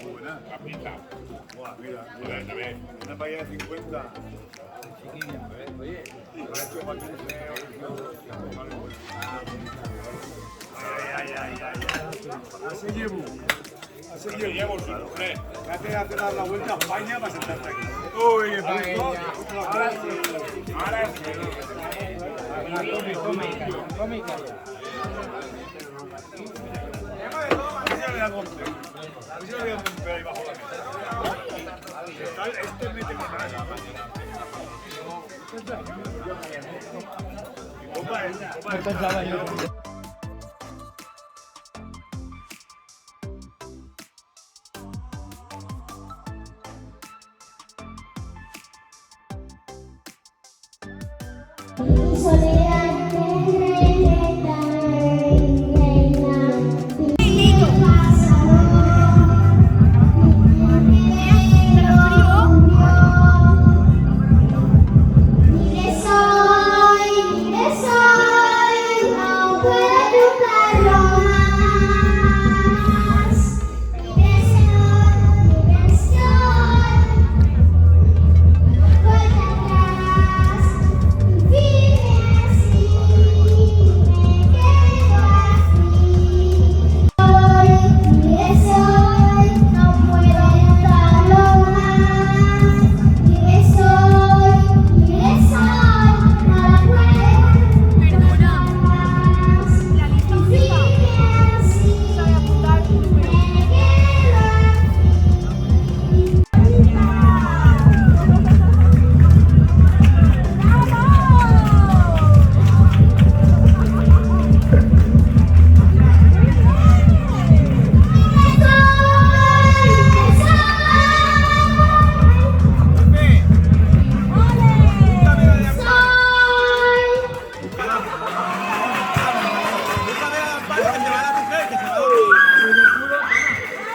Buena. Capita. Buah, mira, Mira, también. una paella de 50. Oye, lo ha hecho para que se Así llevo. Así Pero llevo. llevo su mujer. Fíjate, hace dar la vuelta a España para sentarte aquí. Uy, qué Paella. Ahora sí. Ahora sí. Come y calla. A ver si no le da golpe. A ver si no le da golpe ahí bajo la mesa. Este mete con nada. Opa, No pensaba yo.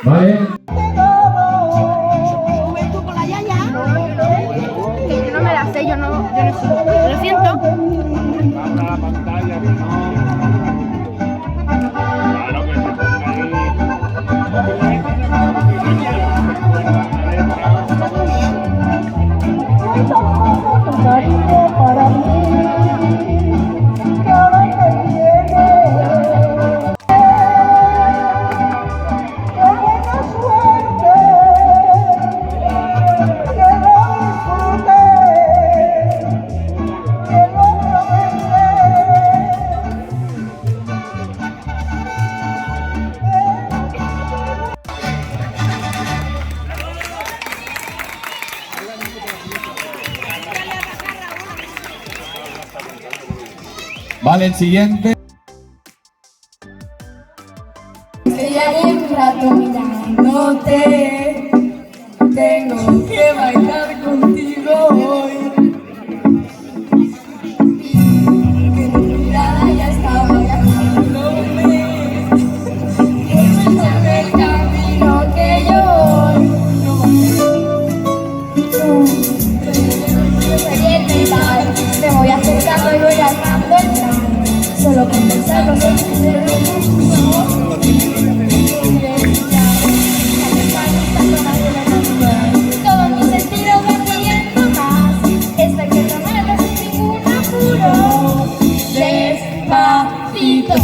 Vale. Que yo no me la sé, yo no sé. Lo siento. Manda la pantalla, que no. Claro que se ponga ahí. Vale, el siguiente. Llevo un rato mirándote, tengo que bailar contigo hoy. Que tu mirada ya estaba llamándome, que muéstrame el camino que yo voy. Me voy acercando y voy armando el plan, solo con pensarlo sé que se todos mis sentidos van pidiendo más. Esto hay que tomarlo sin ningún apuro. Despacito.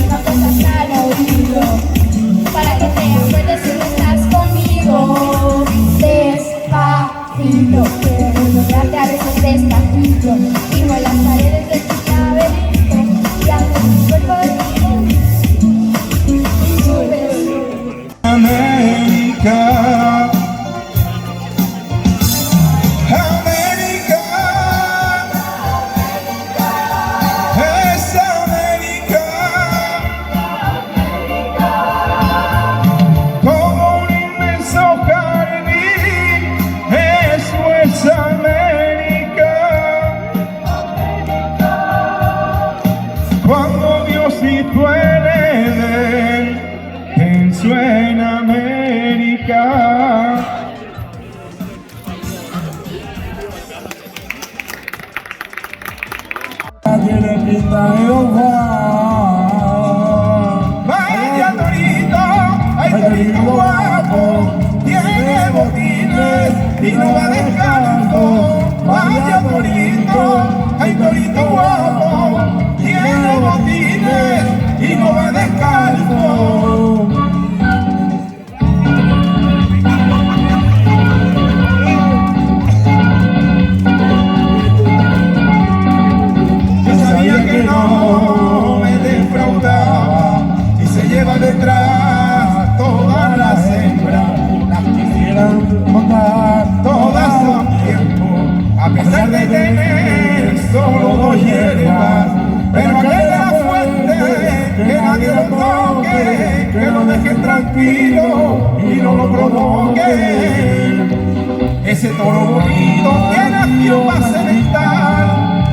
Una cosa al oído para que te acuerdes si no estás conmigo. Despacito. Quiero recordarte a veces despacito. Firmo en las paredes de tu laberinto y hago mi cuerpo de América. América. Es América. Como un inmenso jardín, eso es América. Cuando Dios hizo el Edén, pensó en América. Tiene pinta de Jehová. y no va descalzo. Vaya torito, ay torito guapo, tiene botines y no va descalzo. Yo sabía que no me defraudaba y se lleva detrás todas las hembras. Las quisieran matar todas a un tiempo, a pesar de tener solo 2 hierbas. Pero aquel de la fuente, que nadie lo toque, que lo dejen tranquilo y no lo provoque. Ese toro bonito que nació para cementar,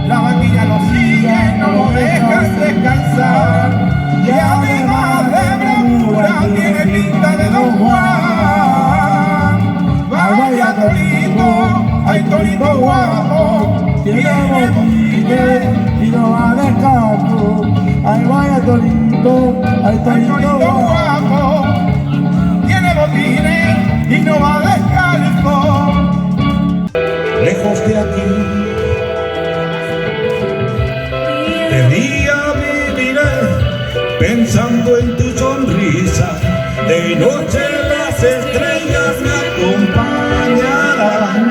la vaquilla lo sigue, no lo dejan descansar. Y además de bravura tiene pinta de Don Juan. Vaya torito, ay torito guapo, tiene botines y no va descalzo. Ay vaya torito, ay torito guapo, tiene botines y no va descalzo. Lejos de aquí, de día viviré pensando en tu sonrisa, de noche las estrellas me acompañarán.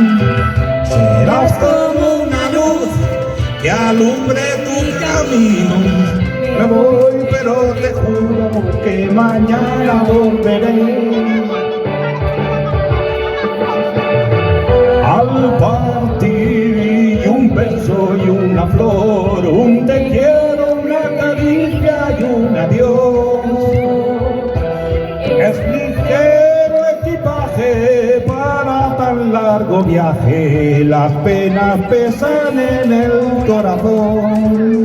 Serás como una luz que alumbre tu camino. Me voy pero te juro que mañana volveré. Al partir y un beso y una flor, un te quiero, una caricia y un adiós. Es ligero equipaje para tan largo viaje, las penas pesan en el corazón.